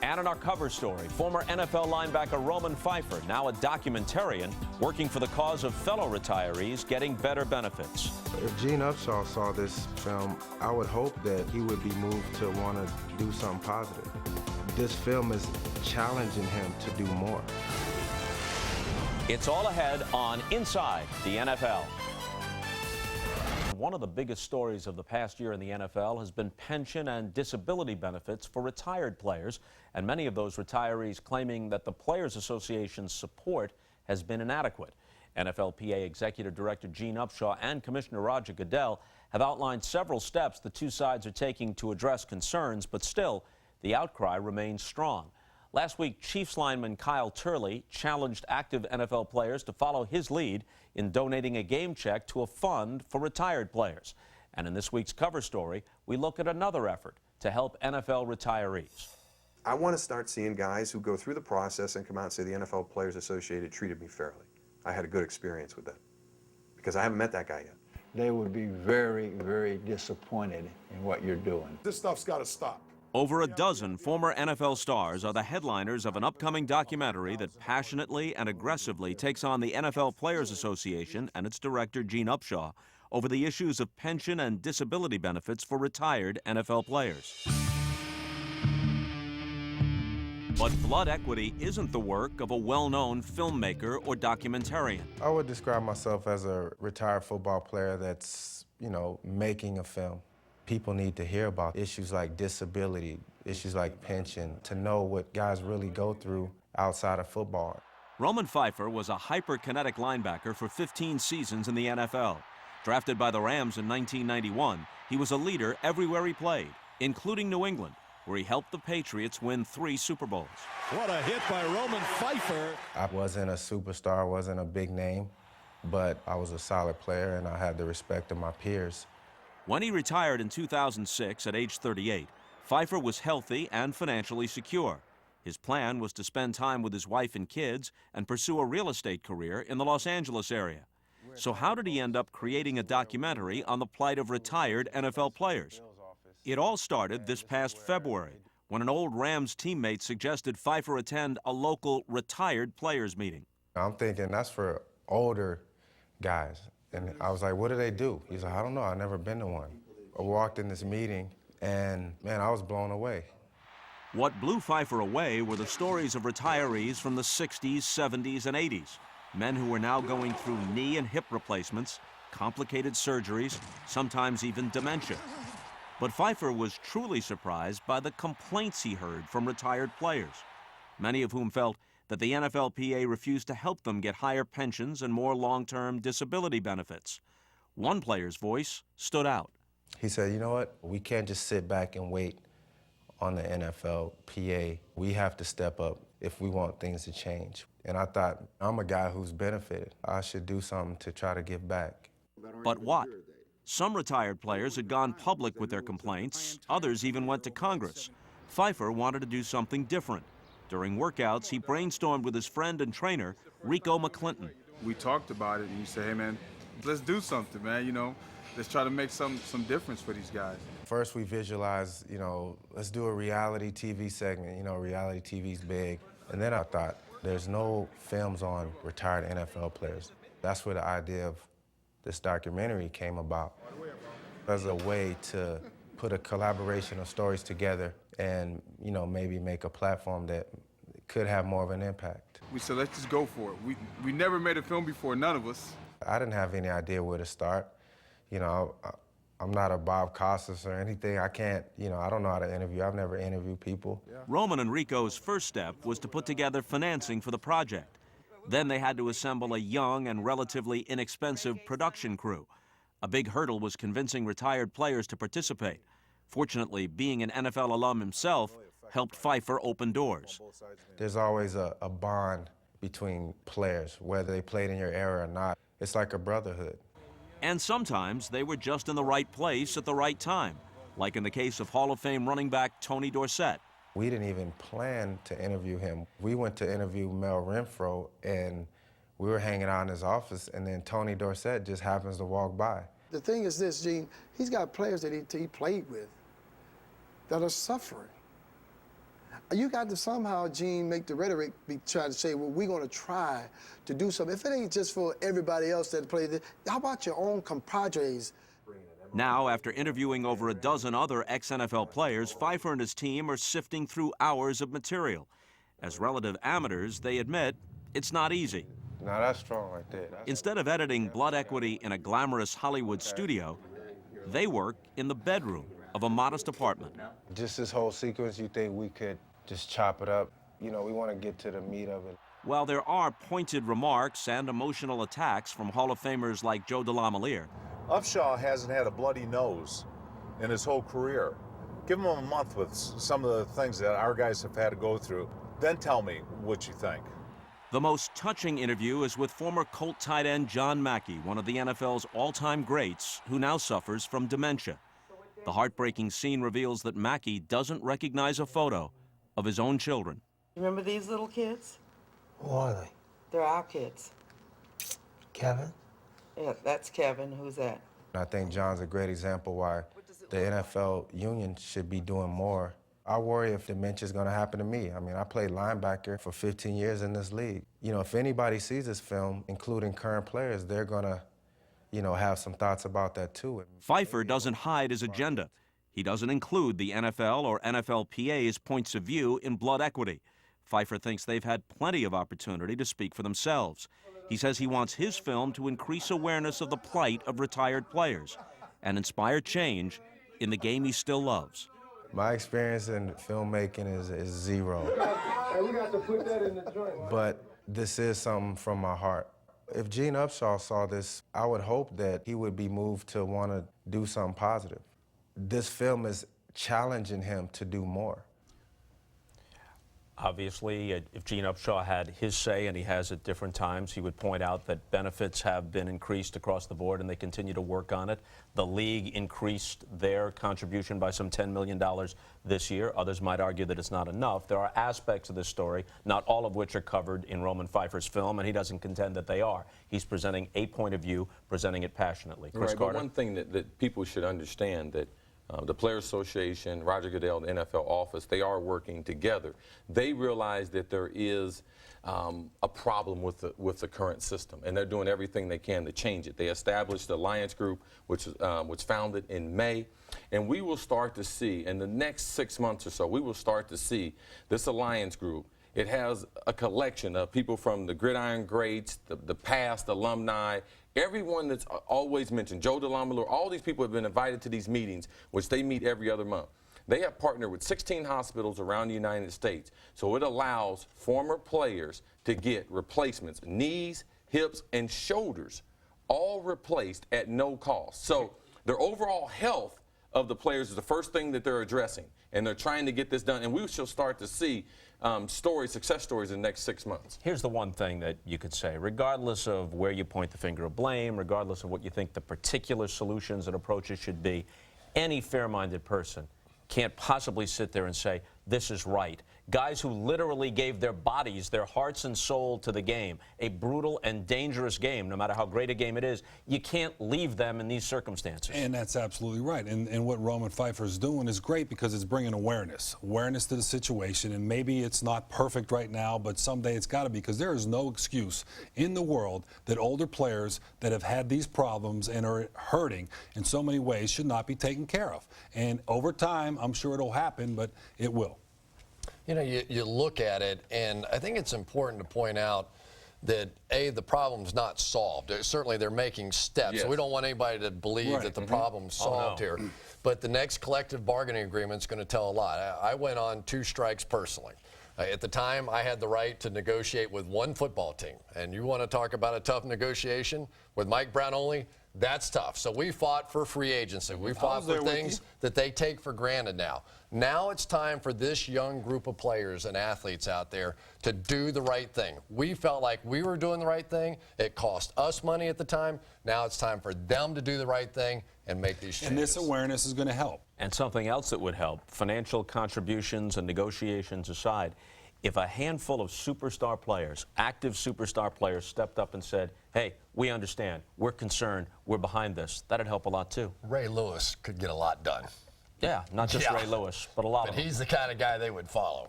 And in our cover story, former NFL linebacker Roman Phifer, now a documentarian, working for the cause of fellow retirees getting better benefits. If Gene Upshaw saw this film, I would hope that he would be moved to want to do something positive. This film is challenging him to do more. It's all ahead on Inside the NFL. One of the biggest stories of the past year in the NFL has been pension and disability benefits for retired players, and many of those retirees claiming that the Players Association's support has been inadequate. NFLPA Executive Director Gene Upshaw and Commissioner Roger Goodell have outlined several steps the two sides are taking to address concerns, but still, the outcry remains strong. Last week, Chiefs lineman Kyle Turley challenged active NFL players to follow his lead in donating a game check to a fund for retired players. And in this week's cover story, we look at another effort to help NFL retirees. I want to start seeing guys who go through the process and come out and say the NFL Players Association treated me fairly. I had a good experience with that, because I haven't met that guy yet. They would be very, very disappointed in what you're doing. This stuff's got to stop. Over a dozen former NFL stars are the headliners of an upcoming documentary that passionately and aggressively takes on the NFL Players Association and its director, Gene Upshaw, over the issues of pension and disability benefits for retired NFL players. But blood equity isn't the work of a well-known filmmaker or documentarian. I would describe myself as a retired football player that's, making a film. People need to hear about issues like disability, issues like pension, to know what guys really go through outside of football. Roman Phifer was a hyperkinetic linebacker for 15 seasons in the NFL. Drafted by the Rams in 1991, he was a leader everywhere he played, including New England, where he helped the Patriots win 3 Super Bowls. What a hit by Roman Phifer. I wasn't a superstar, wasn't a big name, but I was a solid player and I had the respect of my peers. When he retired in 2006 at age 38, Phifer was healthy and financially secure. His plan was to spend time with his wife and kids and pursue a real estate career in the Los Angeles area. So how did he end up creating a documentary on the plight of retired NFL players? It all started this past February, when an old Rams teammate suggested Phifer attend a local retired players meeting. I'm thinking that's for older guys. And I was like, what do they do? He's like, I don't know, I've never been to one. I walked in this meeting, and man, I was blown away. What blew Phifer away were the stories of retirees from the 60s, 70s, and 80s. Men who were now going through knee and hip replacements, complicated surgeries, sometimes even dementia. But Phifer was truly surprised by the complaints he heard from retired players, many of whom felt that the NFLPA refused to help them get higher pensions and more long-term disability benefits. One player's voice stood out. He said, you know what, we can't just sit back and wait on the NFLPA. We have to step up if we want things to change. And I thought, I'm a guy who's benefited. I should do something to try to give back. But what? Some retired players had gone public with their complaints. Others even went to Congress. Phifer wanted to do something different. During workouts, he brainstormed with his friend and trainer, Rico McClinton. We talked about it, and you said, hey, man, let's do something, man, let's try to make some difference for these guys. First, we visualized, let's do a reality TV segment. Reality TV's big. And then I thought, there's no films on retired NFL players. That's where the idea of this documentary came about, as a way to put a collaboration of stories together and, maybe make a platform that could have more of an impact. We said, let's just go for it. We never made a film before, none of us. I didn't have any idea where to start. I'm not a Bob Costas or anything. I can't, I don't know how to interview. I've never interviewed people. Yeah. Roman and Rico's first step was to put together financing for the project. Then they had to assemble a young and relatively inexpensive production crew. A big hurdle was convincing retired players to participate. Fortunately, being an NFL alum himself helped Phifer open doors. There's always a bond between players, whether they played in your era or not. It's like a brotherhood. And sometimes they were just in the right place at the right time, like in the case of Hall of Fame running back Tony Dorsett. We didn't even plan to interview him. We went to interview Mel Renfro, and we were hanging out in his office, and then Tony Dorsett just happens to walk by. The thing is this, Gene, he's got players that he played with that are suffering. You got to somehow, Gene, make the rhetoric be trying to say, well, we're going to try to do something. If it ain't just for everybody else that plays it, how about your own compadres? Now, after interviewing over a dozen other ex-NFL players, Phifer and his team are sifting through hours of material. As relative amateurs, they admit it's not easy. Now that's strong right there. Instead of editing blood equity in a glamorous Hollywood studio, they work in the bedroom of a modest apartment. Just this whole sequence, you think we could just chop it up? You know, we want to get to the meat of it. While there are pointed remarks and emotional attacks from Hall of Famers like Joe DeLamielleure, Upshaw hasn't had a bloody nose in his whole career. Give him a month with some of the things that our guys have had to go through. Then tell me what you think. the most touching interview is with former Colt tight end John Mackey, one of the NFL's all-time greats, who now suffers from dementia. The heartbreaking scene reveals that Mackey doesn't recognize a photo of his own children. Remember these little kids? Who are they? They're our kids. Kevin? Yeah, that's Kevin. Who's that? I think John's a great example why the NFL union should be doing more. I worry if dementia's gonna happen to me. I mean, I played linebacker for 15 years in this league. You know, if anybody sees this film, including current players, they're gonna, you know, have some thoughts about that too. Phifer doesn't hide his agenda. He doesn't include the NFL or NFLPA's points of view in blood equity. Phifer thinks they've had plenty of opportunity to speak for themselves. He says he wants his film to increase awareness of the plight of retired players and inspire change in the game he still loves. My experience in filmmaking is zero. Hey, we got to put that in the joint. But this is something from my heart. If Gene Upshaw saw this, I would hope that he would be moved to want to do something positive. This film is challenging him to do more. Obviously, if Gene Upshaw had his say, and he has at different times, he would point out that benefits have been increased across the board and they continue to work on it. The league increased their contribution by some $10 million this year. Others might argue that it's not enough. There are aspects of this story, not all of which are covered in Roman Phifer's film, and he doesn't contend that they are. He's presenting a point of view, presenting it passionately. Chris Right, Carter? but one thing that people should understand that the Players Association, Roger Goodell, the NFL office, they are working together. They realize that there is a problem with the current system, and they're doing everything they can to change it. They established the Alliance Group, which was founded in May, and we will start to see, in the next 6 months or so, we will start to see this Alliance Group. It has a collection of people from the Gridiron Greats, the past alumni, everyone that's always mentioned, Joe DeLamielleure, all these people have been invited to these meetings, which they meet every other month. They have partnered with 16 hospitals around the United States, so it allows former players to get replacements, knees, hips, and shoulders, all replaced at no cost. So their overall health of the players is the first thing that they're addressing, and they're trying to get this done, and we shall start to see success stories in the next 6 months. Here's the one thing that you could say, regardless of where you point the finger of blame, regardless of what you think the particular solutions and approaches should be, any fair-minded person can't possibly sit there and say, this is right. Guys who literally gave their bodies, their hearts and soul to the game, a brutal and dangerous game, no matter how great a game it is, you can't leave them in these circumstances. And that's absolutely right. And what Roman Phifer is doing is great because it's bringing awareness to the situation. And maybe it's not perfect right now, but someday it's got to be, because there is no excuse in the world that older players that have had these problems and are hurting in so many ways should not be taken care of. And over time, I'm sure it'll happen, but it will. You know, you look at it, and I think it's important to point out that, A, the problem's not solved. Certainly, they're making steps. Yes. So we don't want anybody to believe that the problem's solved here. But the next collective bargaining agreement is going to tell a lot. I went on 2 strikes personally. At the time, I had the right to negotiate with one football team. And you want to talk about a tough negotiation with Mike Brown only? That's tough. So we fought for free agency. We fought for things that they take for granted now. Now it's time for this young group of players and athletes out there to do the right thing. We felt like we were doing the right thing. It cost us money at the time. Now it's time for them to do the right thing and make these changes. And this awareness is going to help. And something else that would help, financial contributions and negotiations aside, if a handful of superstar players, active superstar players, stepped up and said, hey, we understand, we're concerned, we're behind this, that'd help a lot too. Ray Lewis could get a lot done. Yeah, not just Ray Lewis, but a lot of them. But he's the kind of guy they would follow.